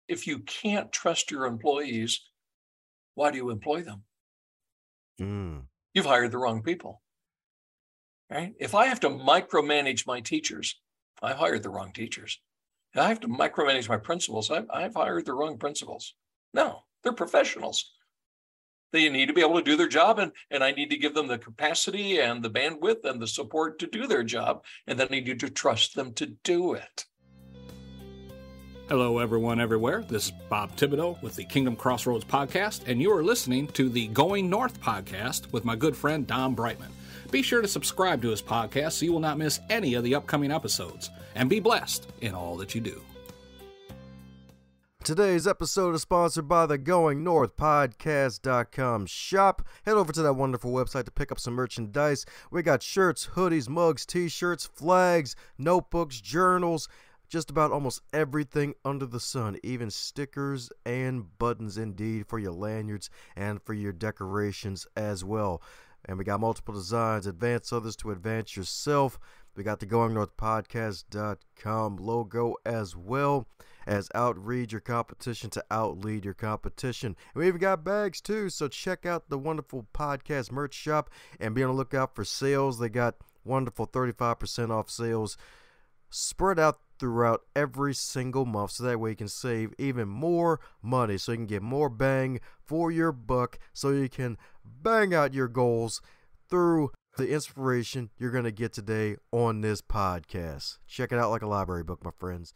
If you can't trust your employees, why do you employ them? You've hired the wrong people, right? If I have to micromanage my teachers, I've hired the wrong teachers. If I have to micromanage my principals, I've hired the wrong principals. No, they're professionals. They need to be able to do their job, and I need to give them the capacity and the bandwidth and the support to do their job, and then I need to trust them to do it. Hello, everyone, everywhere. This is Bob Thibodeau with the Kingdom Crossroads podcast, and you are listening to the Going North podcast with my good friend DomBrightmon. Be sure to subscribe to his podcast so you will not miss any of the upcoming episodes, and be blessed in all that you do. Today's episode is sponsored by the GoingNorthPodcast.com shop. Head over to that wonderful website to pick up some merchandise. We got shirts, hoodies, mugs, t-shirts, flags, notebooks, journals, just about almost everything under the sun, even stickers and buttons indeed for your lanyards and for your decorations as well. And we got multiple designs, advance others to advance yourself. We got the GoingNorthPodcast.com logo as well as outread your competition to outlead your competition. And we even got bags too, so check out the wonderful podcast merch shop and be on the lookout for sales. They got wonderful 35% off sales spread out throughout every single month, so that way you can save even more money, so you can get more bang for your buck, so you can bang out your goals through the inspiration you're going to get today on this podcast. Check it out like a library book, my friends.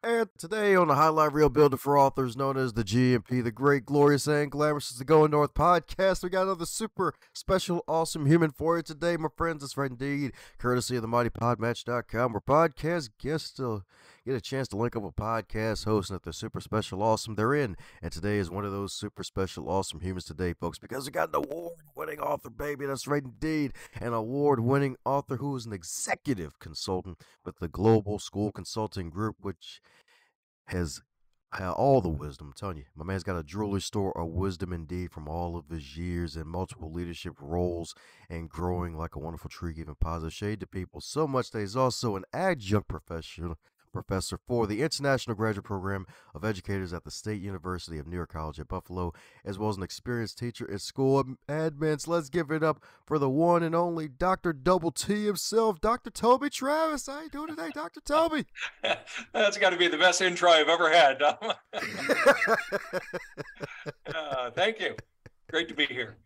And today on the Highlight Reel Builder for Authors, known as the GMP, the Great, Glorious, and Glamorous is the Going North podcast. We got another super special, awesome human for you today, my friends. That's right indeed, courtesy of the MightyPodmatch.com, where podcast guests get a chance to link up with podcast hosts, and if they're super special, awesome, they're in. And today is one of those super special, awesome humans today, folks, because we got an award-winning author, baby. That's right indeed, an award-winning author who is an executive consultant with the Global School Consulting Group, which has all the wisdom. I'm telling you, my man's got a jewelry store of wisdom indeed from all of his years in multiple leadership roles and growing like a wonderful tree, giving positive shade to people so much that he's also an adjunct professor for the International Graduate Program of Educators at the State University of New York College at Buffalo, as well as an experienced teacher at School of Admins. Let's give it up for the one and only Dr. Double T himself, Dr. Toby Travis. How you doing today, Dr. Toby? That's got to be the best intro I've ever had. Thank you. Great to be here.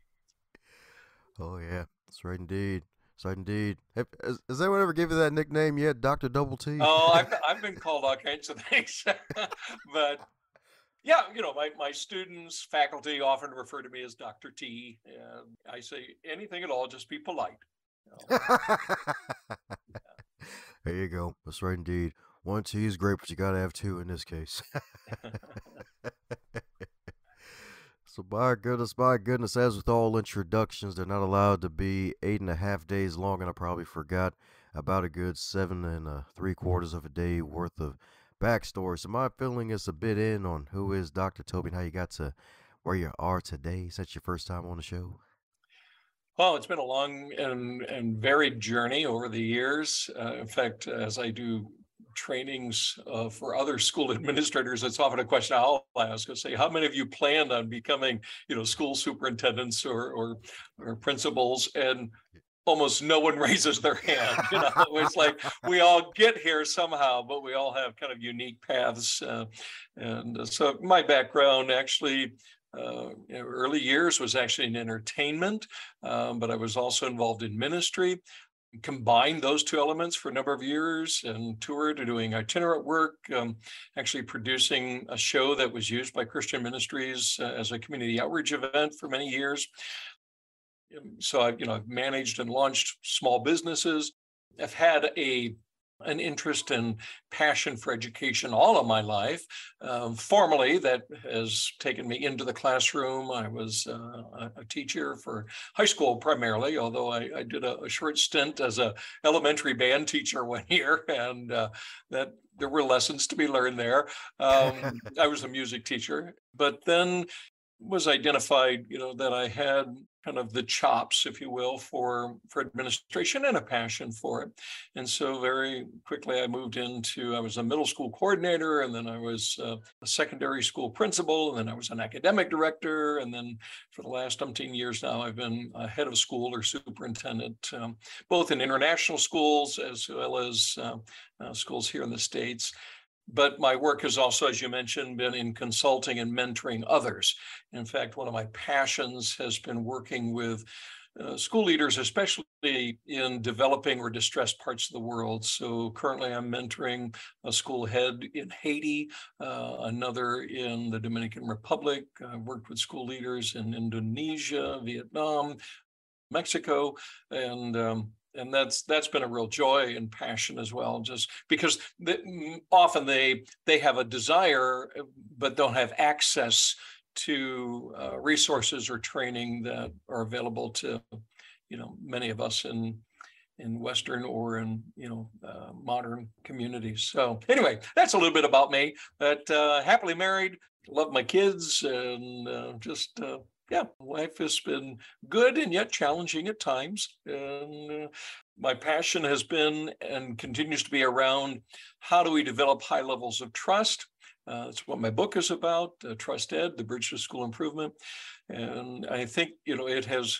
Oh, yeah. That's right indeed. Has anyone ever given you that nickname yet, Dr. Double T? Oh, I've been called all kinds of things. But yeah, my students, faculty often refer to me as Dr. T. And I say anything at all, just be polite. There you go. That's right indeed. One T is great, but you got to have two in this case. So my goodness, as with all introductions, they're not allowed to be 8.5 days long, and I probably forgot about a good 7 3/4 of a day worth of backstory. So my feeling is a bit in on who is Dr. Toby and how you got to where you are today since your first time on the show. Well, it's been a long and varied journey over the years. In fact, as I do trainings for other school administrators, it's often a question I'll ask. I say, how many of you planned on becoming, school superintendents or principals? And almost no one raises their hand. It's like we all get here somehow, but we all have kind of unique paths. And so my background actually, early years was actually in entertainment, but I was also involved in ministry. Combined those two elements for a number of years and toured doing itinerant work, actually producing a show that was used by Christian ministries as a community outreach event for many years. So I've managed and launched small businesses. I've had an interest and passion for education all of my life. Formally, that has taken me into the classroom. I was a teacher for high school primarily, although I did a short stint as an elementary band teacher one year, and that there were lessons to be learned there. I was a music teacher, but then was identified, that I had kind of the chops, if you will, for administration and a passion for it. And so very quickly I was a middle school coordinator, and then I was a secondary school principal, and then I was an academic director. And then for the last umpteen years now, I've been a head of school or superintendent, both in international schools as well as schools here in the States. But my work has also, as you mentioned, been in consulting and mentoring others. In fact, one of my passions has been working with school leaders, especially in developing or distressed parts of the world. So currently I'm mentoring a school head in Haiti, another in the Dominican Republic. I've worked with school leaders in Indonesia, Vietnam, Mexico, and that's been a real joy and passion as well, just because often they have a desire but don't have access to resources or training that are available to many of us in Western or in modern communities. So anyway, that's a little bit about me. But happily married, love my kids, and life has been good and yet challenging at times. And my passion has been and continues to be around how do we develop high levels of trust. That's what my book is about, Trust Ed, The Bridge to School Improvement. And I think, it has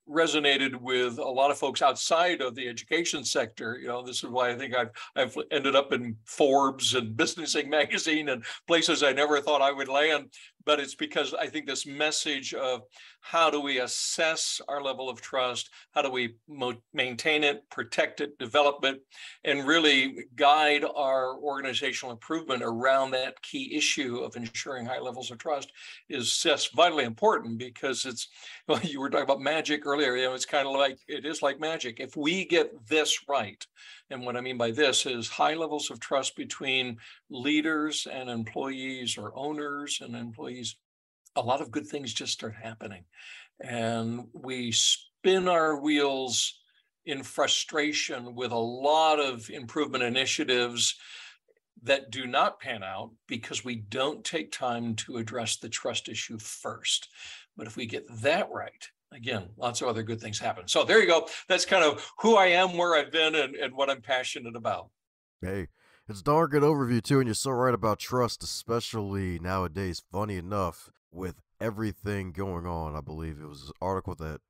resonated with a lot of folks outside of the education sector. This is why I think I've ended up in Forbes and Businessing magazine and places I never thought I would land. But it's because I think this message of how do we assess our level of trust, how do we maintain it, protect it, develop it, and really guide our organizational improvement around that key issue of ensuring high levels of trust is just vitally important, because you were talking about magic earlier. It's kind of like, it is like magic. If we get this right, and what I mean by this is high levels of trust between leaders and employees, or owners and employees, a lot of good things just start happening. And we spin our wheels in frustration with a lot of improvement initiatives that do not pan out because we don't take time to address the trust issue first. But if we get that right, again, lots of other good things happen. So there you go. That's kind of who I am, where I've been, and what I'm passionate about. Hey, it's a darn good overview too, and you're so right about trust, especially nowadays. Funny enough, with everything going on, I believe it was an article that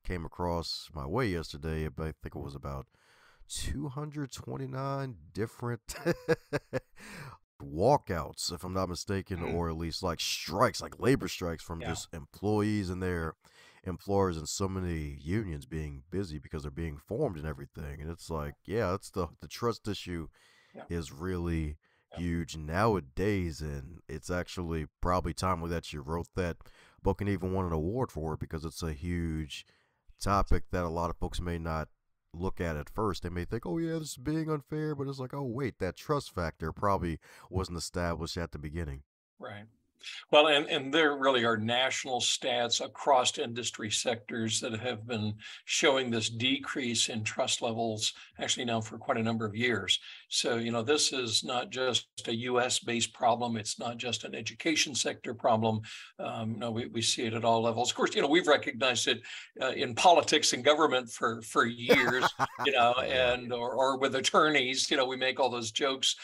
came across my way yesterday, but I think it was about 229 different walkouts, if I'm not mistaken, or at least like strikes, like labor strikes from just employees and their employers, and so many unions being busy because they're being formed and everything. And it's like, it's the trust issue is really huge nowadays, and it's actually probably timely that you wrote that book and even won an award for it, because it's a huge topic that a lot of folks may not look at first. They may think, oh yeah, this is being unfair, but it's like, oh wait, that trust factor probably wasn't established at the beginning. Right. Well, and there really are national stats across industry sectors that have been showing this decrease in trust levels actually now for quite a number of years. So, this is not just a US-based problem. It's not just an education sector problem. No, we see it at all levels. Of course, we've recognized it in politics and government for years, and or with attorneys, we make all those jokes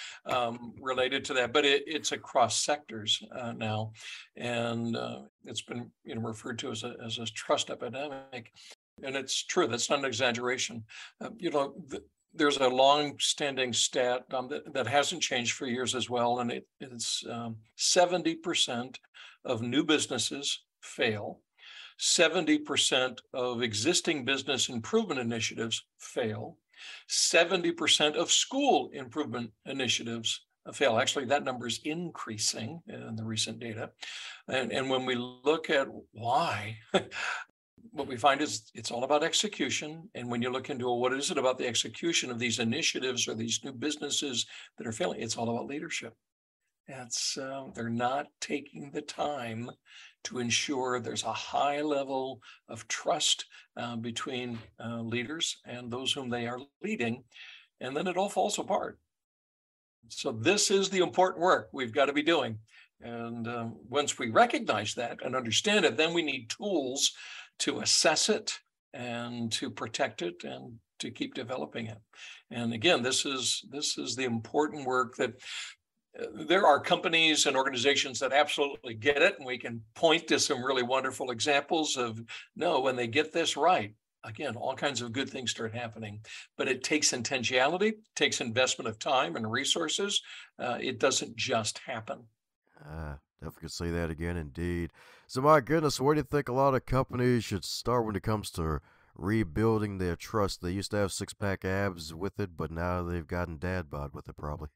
related to that, but it's across sectors now, and it's been referred to as a trust epidemic, and it's true. That's not an exaggeration. There's a long-standing stat that hasn't changed for years as well, and it's 70% of new businesses fail. 70% of existing business improvement initiatives fail. 70% of school improvement initiatives fail. Actually, that number is increasing in the recent data. And when we look at why, what we find is it's all about execution. And when you look into what is it about the execution of these initiatives or these new businesses that are failing, it's all about leadership. They're not taking the time to ensure there's a high level of trust between leaders and those whom they are leading, and then it all falls apart. So this is the important work we've got to be doing. And once we recognize that and understand it, then we need tools to assess it and to protect it and to keep developing it. And again, this is the important work that there are companies and organizations that absolutely get it, and we can point to some really wonderful examples of, no, when they get this right, again, all kinds of good things start happening. But it takes intentionality, takes investment of time and resources. It doesn't just happen. Definitely could say that again, indeed. So my goodness, where do you think a lot of companies should start when it comes to rebuilding their trust? They used to have six-pack abs with it, but now they've gotten dad bod with it, probably.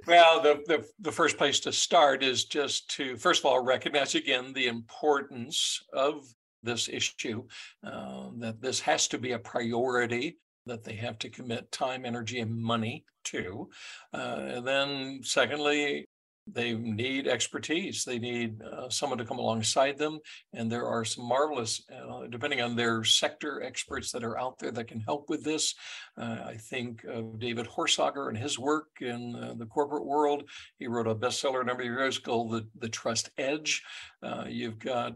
Well, the first place to start is just to, first of all, recognize again the importance of this issue, that this has to be a priority, that they have to commit time, energy, and money to. And then secondly, they need expertise. They need someone to come alongside them. And there are some marvelous, depending on their sector, experts that are out there that can help with this. I think of David Horsager and his work in the corporate world. He wrote a bestseller a number of years ago, The Trust Edge. You've got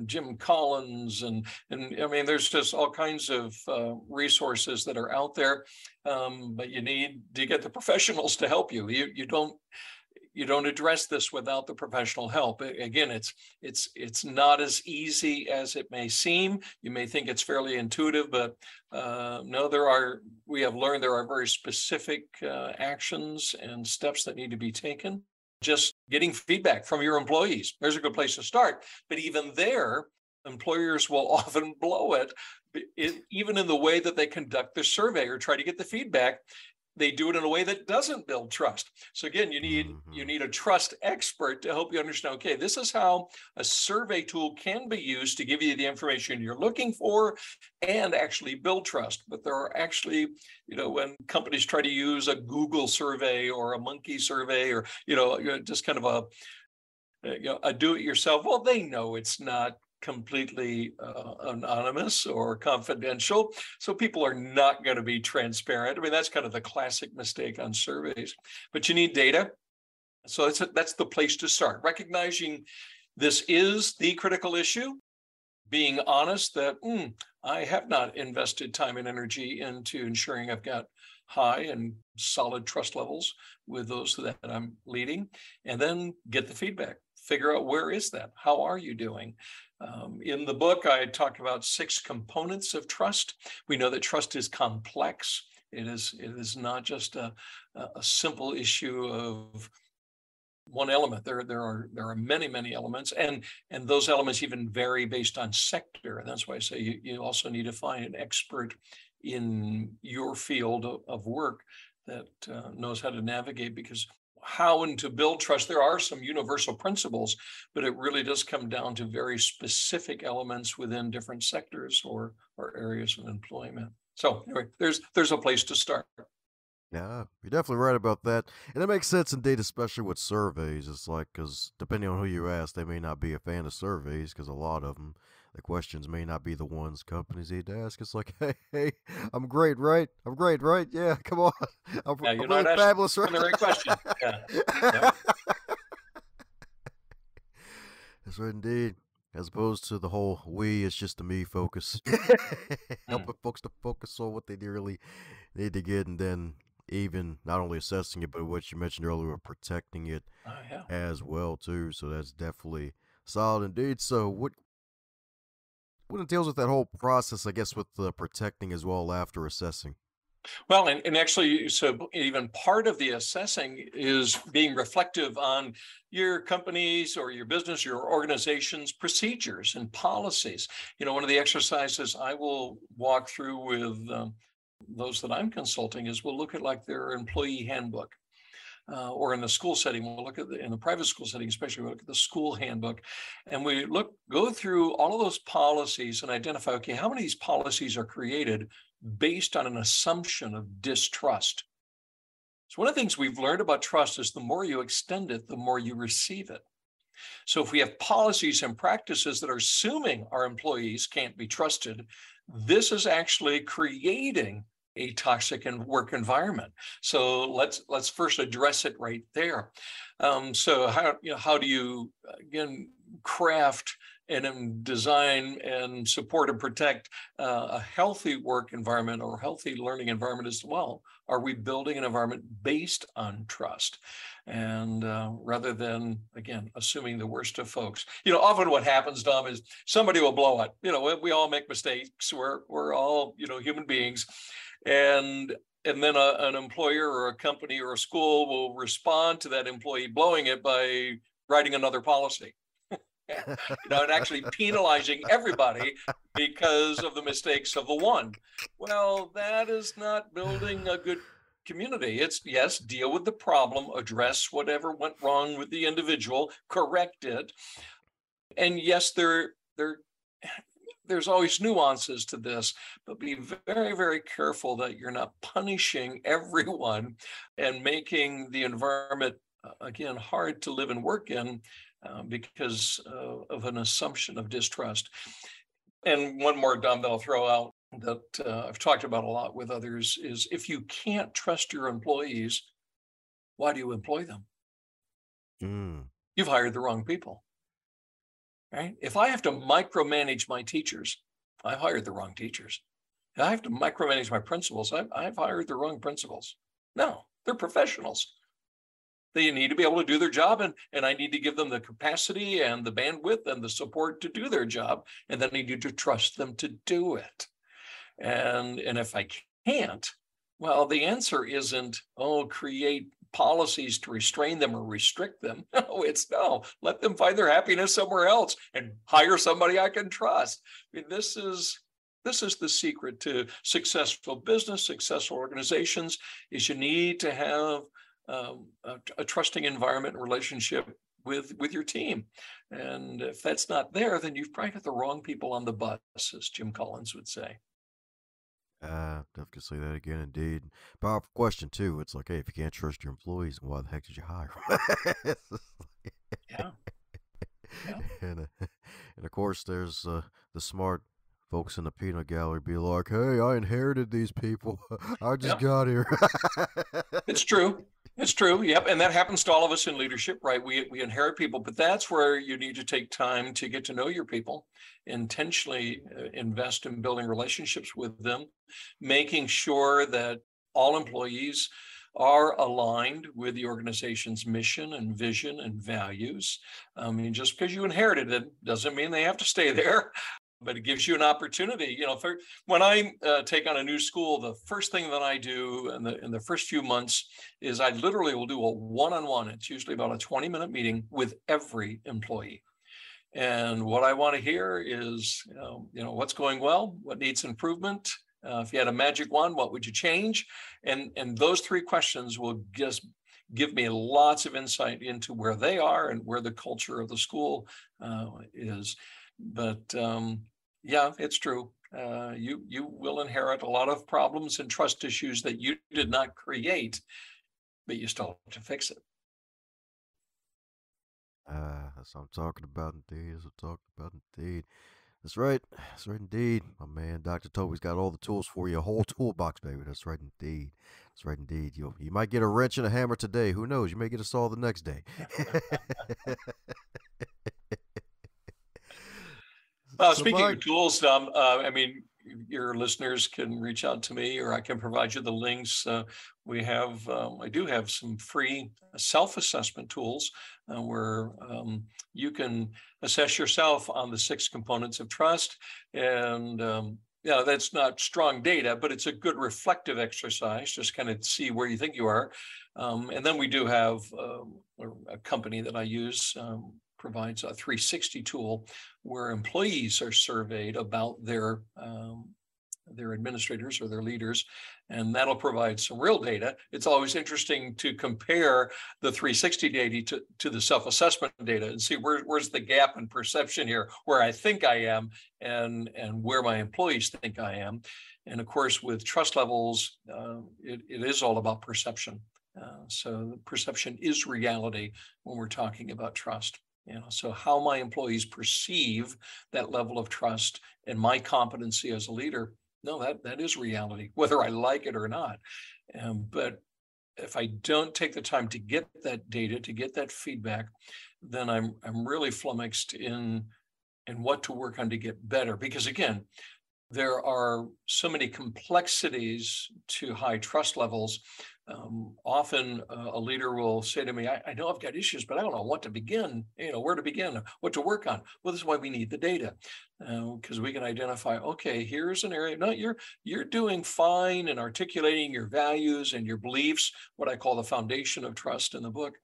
Jim Collins, and I mean, there's just all kinds of resources that are out there, but you need to get the professionals to help you. You don't address this without the professional help. Again, it's not as easy as it may seem. You may think it's fairly intuitive, but no, we have learned there are very specific actions and steps that need to be taken. Just getting feedback from your employees, there's a good place to start. But even there, employers will often blow it, even in the way that they conduct the survey or try to get the feedback. They do it in a way that doesn't build trust. So again, you need a trust expert to help you understand, okay, this is how a survey tool can be used to give you the information you're looking for and actually build trust. But there are actually, when companies try to use a Google survey or a monkey survey or, just kind of a do-it-yourself, well, they know it's not completely anonymous or confidential. So people are not going to be transparent. I mean, that's kind of the classic mistake on surveys, but you need data. So that's the place to start. Recognizing this is the critical issue, being honest that I have not invested time and energy into ensuring I've got high and solid trust levels with those that I'm leading, and then get the feedback. Figure out, where is that? How are you doing? In the book, I talk about 6 components of trust. We know that trust is complex. It is not just a simple issue of one element. There are many elements, and those elements even vary based on sector. And that's why I say you also need to find an expert in your field of work that knows how to navigate, because how and to build trust, there are some universal principles, but it really does come down to very specific elements within different sectors or areas of employment. So anyway, there's a place to start. Yeah, you're definitely right about that. And it makes sense indeed, especially with surveys. It's like, because depending on who you ask, they may not be a fan of surveys, because a lot of them, the questions may not be the ones companies need to ask. It's like, hey, I'm great, right? I'm great, right? Yeah, come on. I'm really fabulous, right? The right question. Yeah. That's right, indeed. As opposed to the whole it's just a me focus. Helping folks to focus on what they really need to get, and then even not only assessing it, but what you mentioned earlier, protecting it as well, too. So that's definitely solid indeed. So what it deals with that whole process, I guess, with the protecting as well after assessing? Well, and actually, so even part of the assessing is being reflective on your company's or your business, your organization's procedures and policies. One of the exercises I will walk through with those that I'm consulting is we'll look at like their employee handbook. Or in the school setting, we'll look at in the private school setting, especially we'll look at the school handbook, and we go through all of those policies and identify, okay, how many of these policies are created based on an assumption of distrust? So one of the things we've learned about trust is the more you extend it, the more you receive it. So if we have policies and practices that are assuming our employees can't be trusted, this is actually creating a toxic work environment. So let's first address it right there. So how do you, again, craft and design and support and protect a healthy work environment or healthy learning environment as well? Are we building an environment based on trust? And rather than, again, assuming the worst of folks. Often what happens, Dom, is somebody will blow it. We all make mistakes. We're all, human beings. And then an employer or a company or a school will respond to that employee blowing it by writing another policy. And actually penalizing everybody because of the mistakes of the one. Well, that is not building a good community. It's, yes, deal with the problem, address whatever went wrong with the individual, correct it. And yes, there's always nuances to this, but be very, very careful that you're not punishing everyone and making the environment, again, hard to live and work in because of an assumption of distrust. And one more, Dom, that I'll throw out that I've talked about a lot with others is if you can't trust your employees, why do you employ them? You've hired the wrong people. Right? If I have to micromanage my teachers, I've hired the wrong teachers. If I have to micromanage my principals, I've hired the wrong principals. No, they're professionals. They need to be able to do their job, and I need to give them the capacity and the bandwidth and the support to do their job, and then I need to trust them to do it. And if I can't, well, the answer isn't, create policies to restrain them or restrict them. No, let them find their happiness somewhere else and hire somebody I can trust. I mean, this is the secret to successful business, successful organizations, is you need to have a trusting environment and relationship with your team. And if that's not there, then you've probably got the wrong people on the bus, as Jim Collins would say. Definitely say that again, indeed. Powerful question too. It's like, hey, if you can't trust your employees, why the heck did you hire them? Yeah. And of course, there's the smart folks in the peanut gallery be like, hey, I inherited these people. I just got here. It's true. It's true. Yep. And that happens to all of us in leadership, right? We inherit people, but that's where you need to take time to get to know your people, intentionally invest in building relationships with them, making sure that all employees are aligned with the organization's mission and vision and values. I mean, just because you inherited it doesn't mean they have to stay there. But it gives you an opportunity. When I take on a new school, the first thing that I do in the first few months is I literally will do a one-on-one. It's usually about a 20-minute meeting with every employee. And what I want to hear is, what's going well, what needs improvement. If you had a magic wand, what would you change? And those three questions will just give me lots of insight into where they are and where the culture of the school is. But yeah, it's true. You will inherit a lot of problems and trust issues that you did not create, but you still have to fix it. That's what I'm talking about, indeed. That's what I'm talking about, indeed. That's right. That's right, indeed. My man, Dr. Toby's got all the tools for you. A whole toolbox, baby. That's right, indeed. That's right, indeed. You might get a wrench and a hammer today. Who knows? You may get a saw the next day. Speaking of tools, Dom, I mean, your listeners can reach out to me, or I can provide you the links. I do have some free self-assessment tools where you can assess yourself on the 6 components of trust. And that's not strong data, but it's a good reflective exercise, just kind of see where you think you are. And then we do have a company that I use provides a 360 tool where employees are surveyed about their administrators or their leaders, and that'll provide some real data. It's always interesting to compare the 360 data to the self-assessment data and see where's the gap in perception here, where I think I am and where my employees think I am. And of course, with trust levels, it is all about perception. So perception is reality when we're talking about trust. So how my employees perceive that level of trust and my competency as a leader, no, that is reality, whether I like it or not. But if I don't take the time to get that data, to get that feedback, then I'm really flummoxed in what to work on to get better. Because again, there are so many complexities to high trust levels. Often a leader will say to me, I know I've got issues, but I don't know what to begin, where to begin, what to work on. Well, this is why we need the data, because we can identify, okay, here's an area. No, you're doing fine in articulating your values and your beliefs, what I call the foundation of trust in the book.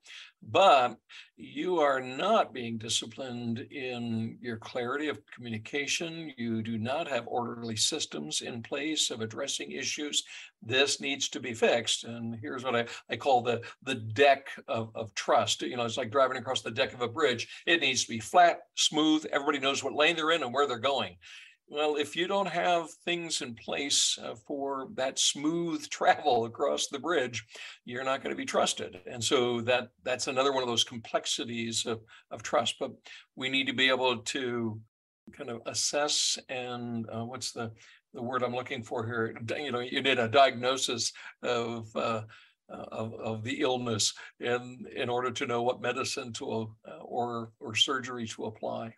But you are not being disciplined in your clarity of communication. You do not have orderly systems in place of addressing issues. This needs to be fixed. And here's what I call the deck of trust. It's like driving across the deck of a bridge. It needs to be flat, smooth. Everybody knows what lane they're in and where they're going. Well, if you don't have things in place for that smooth travel across the bridge, you're not going to be trusted. And so that's another one of those complexities of trust. But we need to be able to kind of assess and what's the word I'm looking for here? You did a diagnosis of the illness in order to know what medicine to or surgery to apply.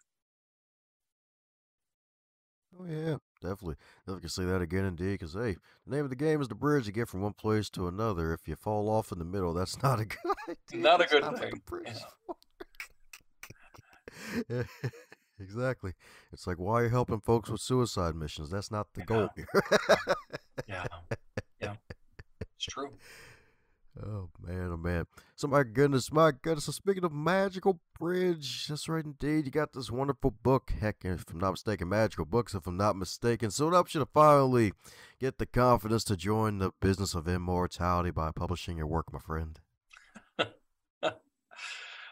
Oh yeah, definitely. I can say that again, indeed. Because hey, the name of the game is the bridge. You get from one place to another. If you fall off in the middle, that's not a good idea. Not a That's good not what thing. the bridge is for. Exactly. It's like, why are you helping folks with suicide missions? That's not the goal here. Yeah. It's true. Oh man. So my goodness. So speaking of magical bridge, that's right indeed. You got this wonderful book. Heck, if I'm not mistaken, magical books, if I'm not mistaken. So it helps you to finally get the confidence to join the business of immortality by publishing your work, my friend.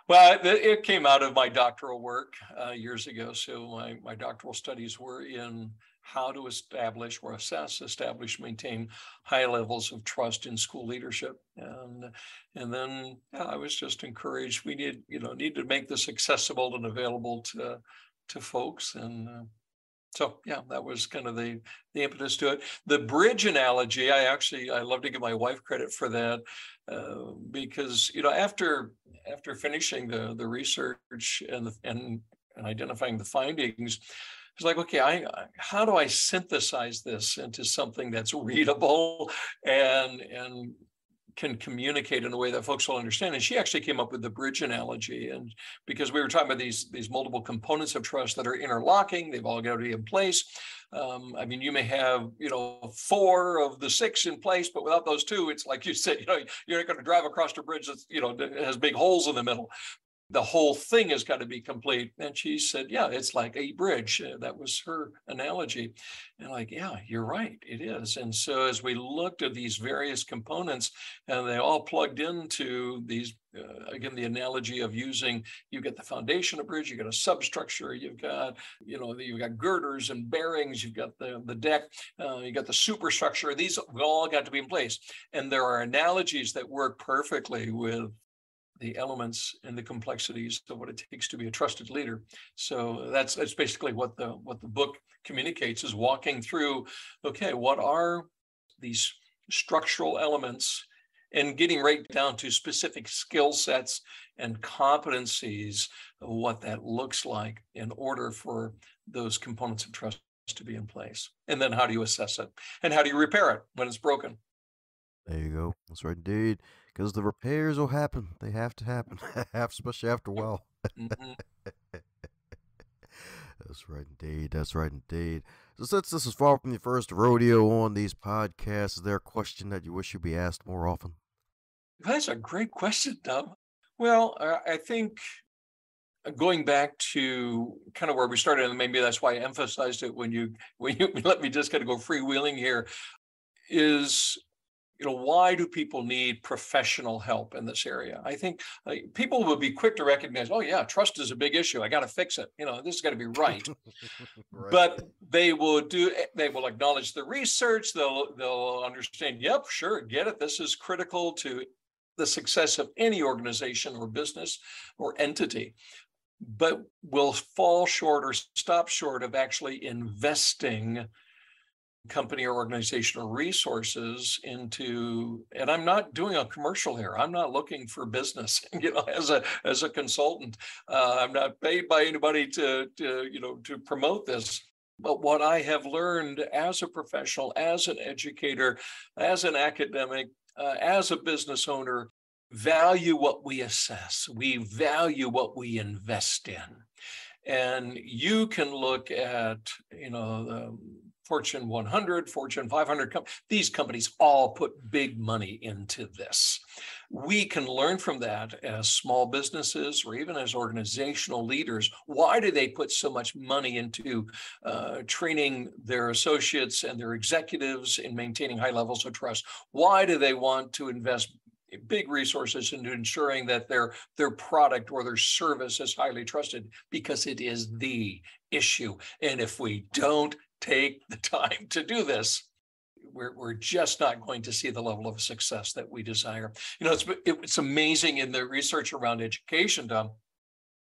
Well, it came out of my doctoral work years ago. So my doctoral studies were in how to establish, maintain high levels of trust in school leadership. And then I was just encouraged. We need to make this accessible and available to folks. And so, that was kind of the impetus to it. The bridge analogy, I love to give my wife credit for that, because after finishing the research and identifying the findings, it's like, okay, how do I synthesize this into something that's readable and can communicate in a way that folks will understand? And she actually came up with the bridge analogy, and because we were talking about these multiple components of trust that are interlocking, they've all got to be in place. You may have 4 of the 6 in place, but without those 2, it's like you said, you're not going to drive across a bridge that's that has big holes in the middle. The whole thing has got to be complete. And she said, it's like a bridge. That was her analogy. And like, you're right, it is. And so as we looked at these various components, and they all plugged into these, again, the analogy of using, you get the foundation of bridge, you got a substructure, you've got girders and bearings, you've got the deck, you got the superstructure. These all got to be in place. And there are analogies that work perfectly with the elements and the complexities of what it takes to be a trusted leader. So that's basically what the book communicates, is walking through, okay, what are these structural elements, and getting right down to specific skill sets and competencies of what that looks like in order for those components of trust to be in place. And then how do you assess it? And how do you repair it when it's broken? There you go. That's right, indeed. Because the repairs will happen. They have to happen, especially after a while. Mm-hmm. That's right, indeed. That's right, indeed. So since this is far from your first rodeo on these podcasts, is there a question that you wish you'd be asked more often? That's a great question, Dom. Well, I think going back to kind of where we started, and maybe that's why I emphasized it when you let me just kind of go freewheeling here, is why do people need professional help in this area? I think people will be quick to recognize, oh yeah, trust is a big issue. I got to fix it. This has got to be right. Right. But they will acknowledge the research. They'll understand, yep, sure, get it. This is critical to the success of any organization or business or entity, but will fall short or stop short of actually investing company or organizational resources into, and I'm not doing a commercial here. I'm not looking for business, as a consultant. I'm not paid by anybody to promote this. But what I have learned as a professional, as an educator, as an academic, as a business owner, value what we assess. We value what we invest in. And you can look at, the Fortune 100, Fortune 500, these companies all put big money into this. We can learn from that as small businesses or even as organizational leaders. Why do they put so much money into training their associates and their executives in maintaining high levels of trust? Why do they want to invest big resources into ensuring that their product or their service is highly trusted? Because it is the issue. And if we don't take the time to do this, we're just not going to see the level of success that we desire. It's amazing in the research around education, Dom.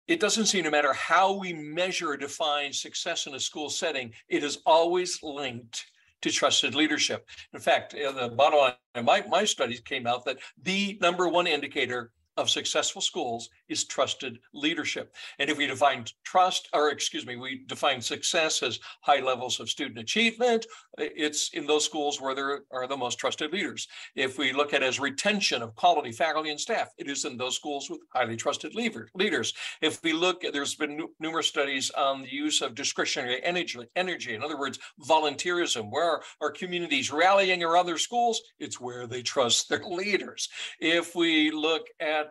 It doesn't seem, no matter how we measure or define success in a school setting, it is always linked to trusted leadership. In fact, the bottom line, my studies came out that the number one indicator of successful schools is trusted leadership. And if we define we define success as high levels of student achievement, it's in those schools where there are the most trusted leaders. If we look at it as retention of quality faculty and staff, it is in those schools with highly trusted leaders. If we look, there's been numerous studies on the use of discretionary energy, in other words, volunteerism, where our communities rallying around their schools, it's where they trust their leaders. If we look at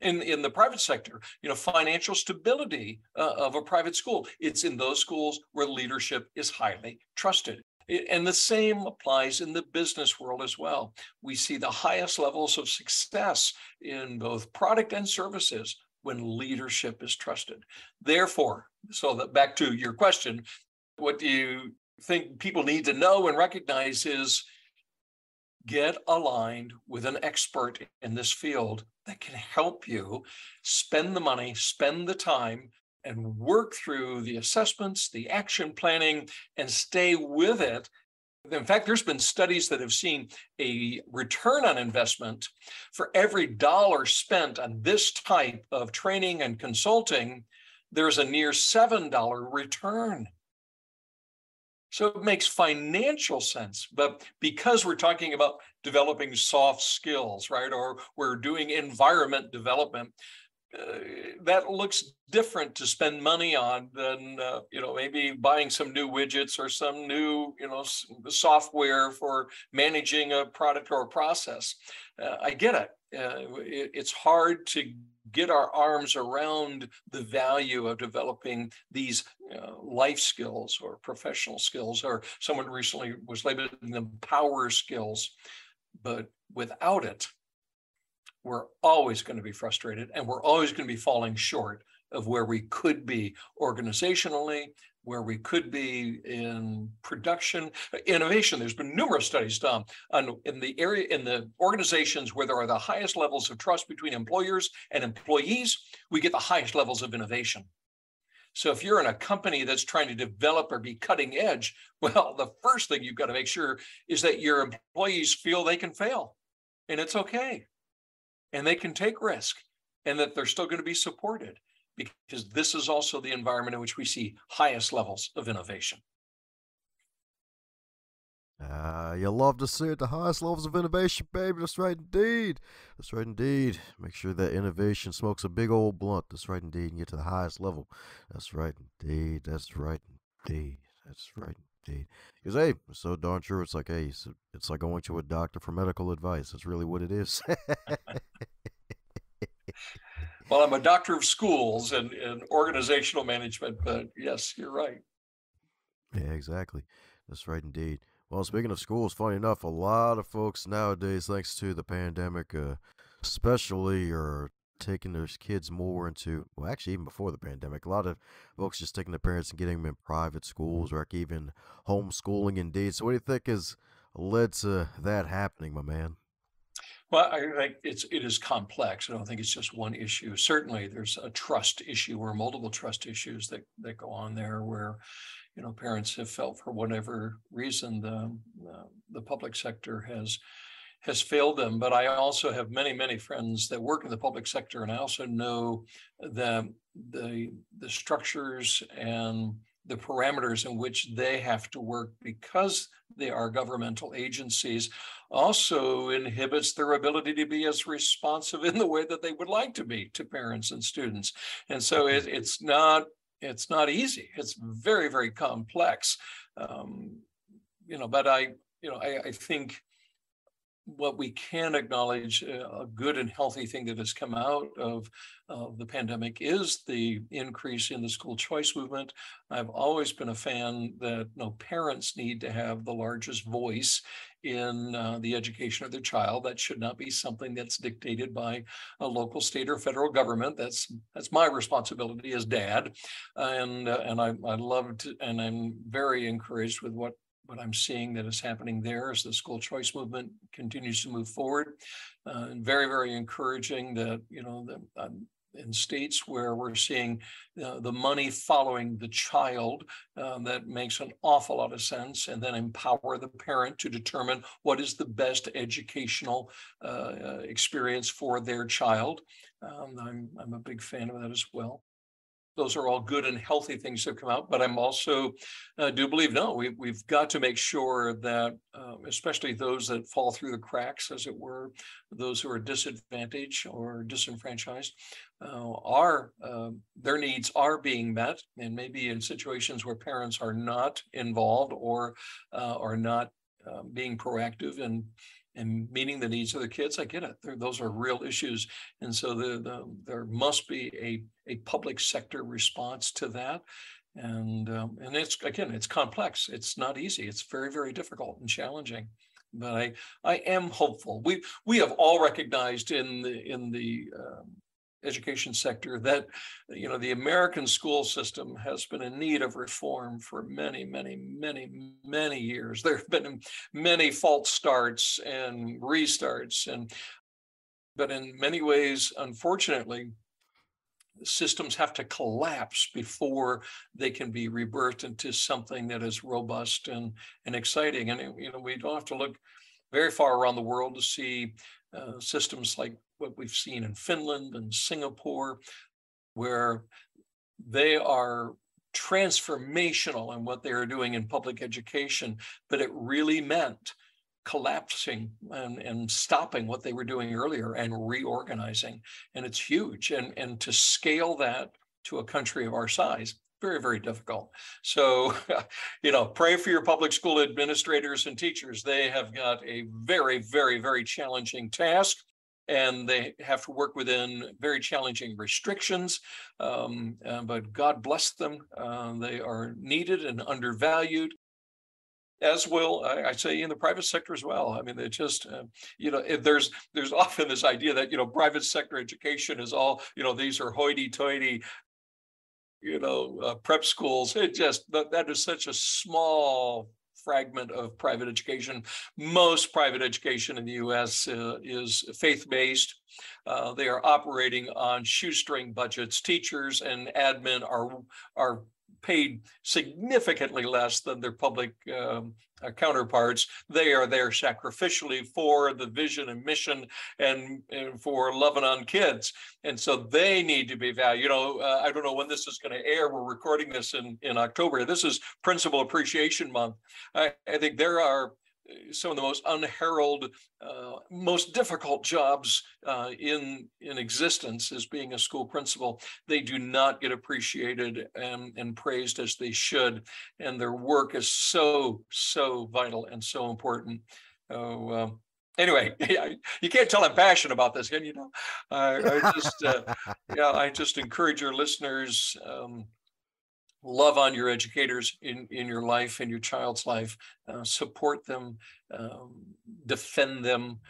in the private sector, financial stability of a private school, it's in those schools where leadership is highly trusted. And the same applies in the business world as well. We see the highest levels of success in both product and services when leadership is trusted. Therefore, back to your question, what do you think people need to know and recognize is get aligned with an expert in this field that can help you spend the money, spend the time, and work through the assessments, the action planning, and stay with it. In fact, there's been studies that have seen a return on investment for every dollar spent on this type of training and consulting, there's a near $7 return. So it makes financial sense, but because we're talking about developing soft skills, right, or we're doing environment development, that looks different to spend money on than, maybe buying some new widgets or some new, software for managing a product or a process. I get it. It's hard to get our arms around the value of developing these life skills or professional skills, or someone recently was labeling them power skills. But without it, we're always going to be frustrated, and we're always going to be falling short of where we could be organizationally, where we could be in production, innovation. There's been numerous studies done in the organizations where there are the highest levels of trust between employers and employees, we get the highest levels of innovation. So if you're in a company that's trying to develop or be cutting edge, well, the first thing you've got to make sure is that your employees feel they can fail, and it's okay, and they can take risk, and that they're still going to be supported, because this is also the environment in which we see highest levels of innovation. You love to see it, the highest levels of innovation, baby. That's right indeed. That's right indeed. Make sure that innovation smokes a big old blunt. That's right indeed. And get to the highest level. That's right indeed. That's right indeed. That's right indeed. Because, hey, it's so darn true. It's like, hey, it's like going to a doctor for medical advice. That's really what it is. Well, I'm a doctor of schools and organizational management, but yes, you're right. Yeah, exactly. That's right indeed. Well, speaking of schools, funny enough, a lot of folks nowadays, thanks to the pandemic, especially are taking their kids more into, well, actually, even before the pandemic, a lot of folks just taking their parents and getting them in private schools, or even homeschooling indeed. So what do you think has led to that happening, my man? Well, I think it is complex. I don't think it's just one issue. Certainly, there's a trust issue or multiple trust issues that go on there, where parents have felt for whatever reason the public sector has failed them. But I also have many friends that work in the public sector, and I also know that the structures and the parameters in which they have to work, because they are governmental agencies, also inhibits their ability to be as responsive in the way that they would like to be to parents and students. And so it's not easy. It's very complex. But I think what we can acknowledge, a good and healthy thing that has come out of the pandemic, is the increase in the school choice movement. I've always been a fan that parents need to have the largest voice in the education of their child. That should not be something that's dictated by a local, state, or federal government. That's my responsibility as dad, and I loved, and I'm very encouraged with what I'm seeing that is happening there as the school choice movement continues to move forward. Very encouraging that, in states where we're seeing the money following the child, that makes an awful lot of sense, and then empower the parent to determine what is the best educational experience for their child. I'm a big fan of that as well. Those are all good and healthy things that have come out, but I'm also do believe, we've got to make sure that, especially those that fall through the cracks, as it were, those who are disadvantaged or disenfranchised, their needs are being met, and maybe in situations where parents are not involved or are not being proactive and meeting the needs of the kids. I get it. Those are real issues. And so there must be a public sector response to that. And it's complex. It's not easy. It's very difficult and challenging. But I am hopeful. We have all recognized in the education sector that the American school system has been in need of reform for many years. There have been many false starts and restarts, but in many ways, unfortunately, systems have to collapse before they can be rebirthed into something that is robust and exciting. And we don't have to look very far around the world to see systems like what we've seen in Finland and Singapore, where they are transformational in what they are doing in public education, but it really meant collapsing and stopping what they were doing earlier and reorganizing. And it's huge. And to scale that to a country of our size, very difficult. So, pray for your public school administrators and teachers. They have got a very challenging task, and they have to work within very challenging restrictions. But God bless them. They are needed and undervalued, as will, I say, in the private sector as well. I mean, they just, there's often this idea that, private sector education is all, these are hoity-toity, prep schools. That is such a small fragment of private education. Most private education in the U.S. is faith-based. They are operating on shoestring budgets. Teachers and admin are paid significantly less than their public counterparts. They are there sacrificially for the vision and mission and for loving on kids. And so they need to be valued. I don't know when this is going to air. We're recording this in October. This is Principal Appreciation Month. I think there are some of the most unheralded, most difficult jobs in existence as being a school principal. They do not get appreciated and praised as they should, and their work is so vital and so important. Anyway, you can't tell I'm passionate about this, can you? I just encourage your listeners. Love on your educators in your life, in your child's life. Support them, defend them,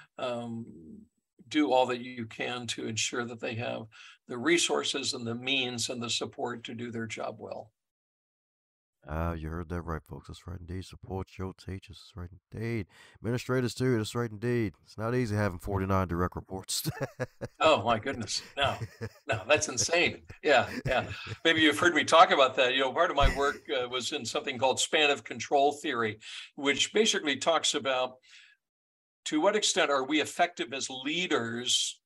do all that you can to ensure that they have the resources and the means and the support to do their job well. You heard that right, folks. That's right indeed. Support your teachers. That's right indeed. Administrators too. That's right indeed. It's not easy having 49 direct reports. Oh my goodness. No, no, that's insane. Yeah, yeah. Maybe you've heard me talk about that. Part of my work was in something called span of control theory, which basically talks about to what extent are we effective as leaders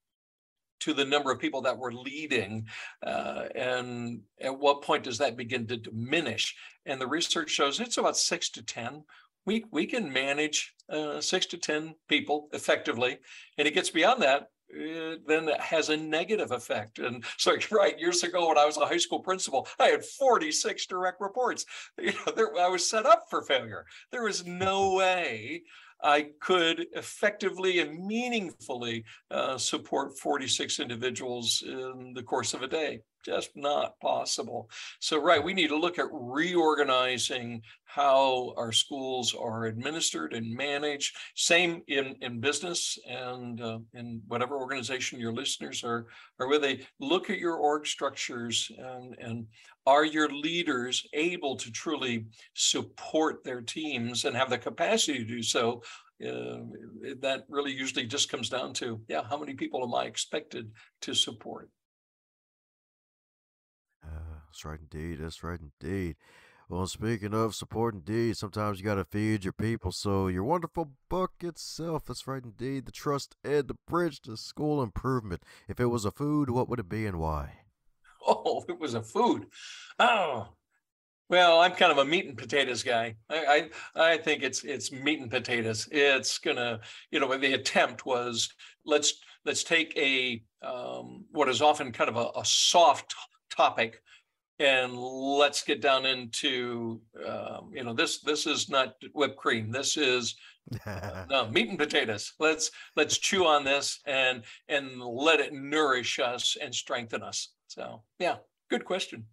to the number of people that we're leading, and at what point does that begin to diminish? And the research shows it's about 6 to 10. We can manage 6 to 10 people effectively, and it gets beyond that, then it has a negative effect. And so, right, years ago when I was a high school principal, I had 46 direct reports. I was set up for failure. There was no way I could effectively and meaningfully support 46 individuals in the course of a day. Just not possible. So, right, we need to look at reorganizing how our schools are administered and managed. Same in business and in whatever organization your listeners are with. They look at your org structures and are your leaders able to truly support their teams and have the capacity to do so? That really usually just comes down to, how many people am I expected to support? That's right indeed. That's right indeed. Well, speaking of support indeed, sometimes you got to feed your people. So your wonderful book itself, that's right indeed. The Trust Ed, the Bridge to School Improvement. If it was a food, what would it be and why? Oh, it was a food. Oh, well, I'm kind of a meat and potatoes guy. I think it's meat and potatoes. It's gonna, the attempt was let's take a what is often kind of a soft topic, and let's get down into this is not whipped cream. This is no, meat and potatoes. Let's chew on this and let it nourish us and strengthen us. So yeah, good question.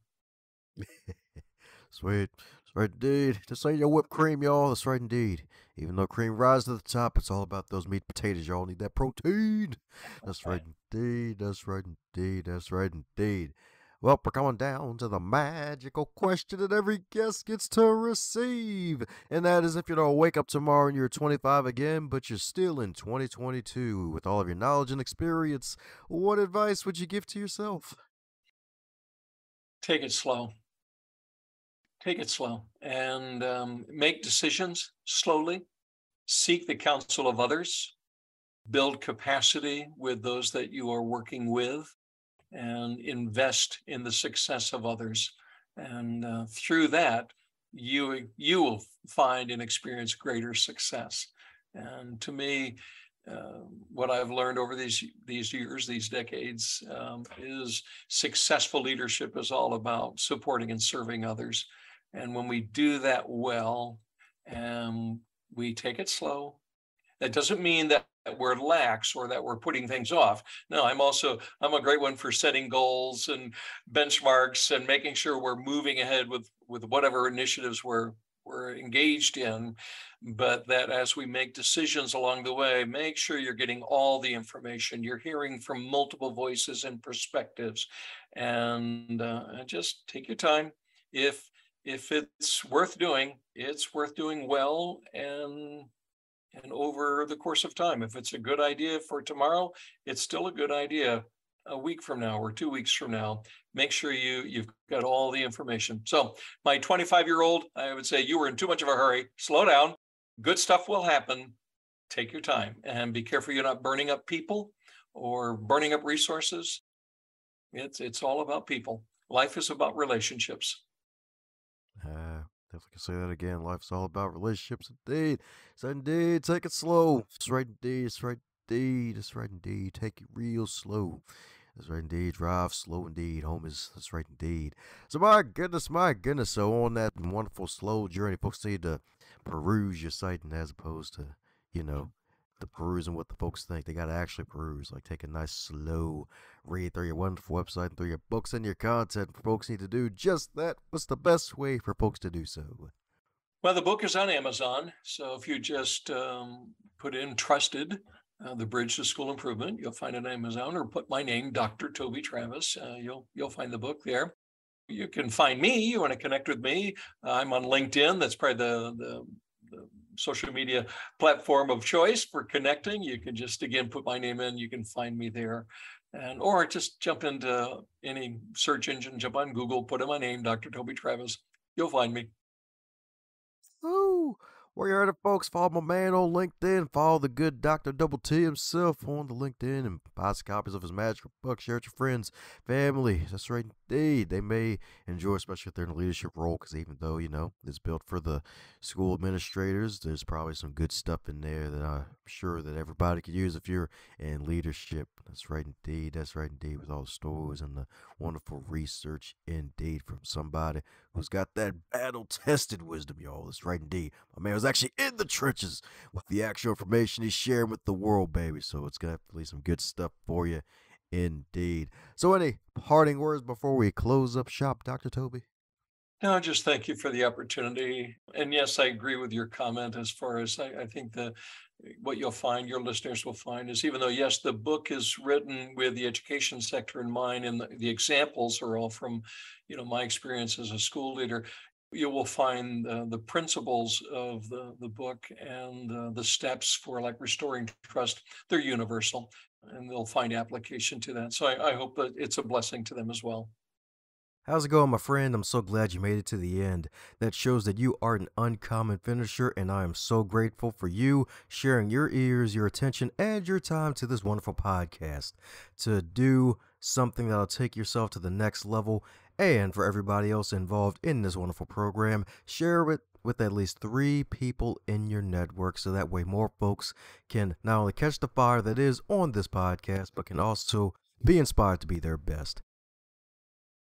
Sweet. That's right indeed. Just ain't your whipped cream, y'all. That's right indeed. Even though cream rises to the top, it's all about those meat potatoes. Y'all need that protein. That's right indeed. That's right indeed. That's right indeed. Well, we're coming down to the magical question that every guest gets to receive. And that is if you don't wake up tomorrow and you're 25 again, but you're still in 2022 with all of your knowledge and experience, what advice would you give to yourself? Take it slow. Take it slow and make decisions slowly. Seek the counsel of others. Build capacity with those that you are working with, and invest in the success of others. And through that, you will find and experience greater success. And to me, what I've learned over these years, these decades, is successful leadership is all about supporting and serving others. And when we do that well, and we take it slow, that doesn't mean that we're lax or that we're putting things off. No, I'm a great one for setting goals and benchmarks and making sure we're moving ahead with whatever initiatives we're engaged in. But that as we make decisions along the way, make sure you're getting all the information. You're hearing from multiple voices and perspectives, and just take your time. If it's worth doing, it's worth doing well and over the course of time. If it's a good idea for tomorrow, it's still a good idea a week from now or 2 weeks from now. Make sure you've got all the information. So my 25-year-old, I would say you were in too much of a hurry. Slow down. Good stuff will happen. Take your time and be careful you're not burning up people or burning up resources. It's all about people. Life is about relationships. Definitely can say that again. Life's all about relationships indeed. So indeed, take it slow. That's right indeed. That's right indeed. That's right indeed. Take it real slow. That's right indeed. Drive slow indeed, homies. That's right indeed. So my goodness. So on that wonderful slow journey, folks need to peruse your site as opposed to, the perusing what the folks think. They got to actually peruse, like take a nice slow read through your wonderful website and through your books and your content. Folks need to do just that. What's the best way for folks to do so? Well, the book is on Amazon. So if you just put in Trusted, The Bridge to School Improvement, you'll find it on Amazon, or put my name, Dr. Toby Travis. You'll find the book there. You can find me. You want to connect with me? I'm on LinkedIn. That's probably the social media platform of choice for connecting. You can just, again, put my name in. You can find me there. Or just jump into any search engine, jump on Google, put in my name, Dr. Toby Travis. You'll find me. Woo! Well, you heard it, folks. Follow my man on LinkedIn. Follow the good Dr. Double T himself on the LinkedIn and buy some copies of his magical book. Share it with your friends, family. That's right, indeed. They may enjoy, especially if they're in a leadership role, because even though, it's built for the school administrators, there's probably some good stuff in there that I'm sure that everybody could use if you're in leadership. That's right, indeed. That's right, indeed. With all the stories and the wonderful research, indeed, from somebody who's got that battle-tested wisdom, y'all. That's right, indeed. My man was actually in the trenches with the actual information he's sharing with the world, baby. So it's definitely some good stuff for you, indeed. So any parting words before we close up shop, Dr. Toby? No, just thank you for the opportunity. And yes, I agree with your comment as far as I think what you'll find, your listeners will find, is even though, yes, the book is written with the education sector in mind, and the examples are all from, my experience as a school leader, you will find the principles of the book and the steps for like restoring trust. They're universal, and they'll find application to that. So I hope that it's a blessing to them as well. How's it going, my friend? I'm so glad you made it to the end. That shows that you are an uncommon finisher, and I am so grateful for you sharing your ears, your attention, and your time to this wonderful podcast to do something that'll take yourself to the next level. And for everybody else involved in this wonderful program, share it with at least 3 people in your network so that way more folks can not only catch the fire that is on this podcast, but can also be inspired to be their best.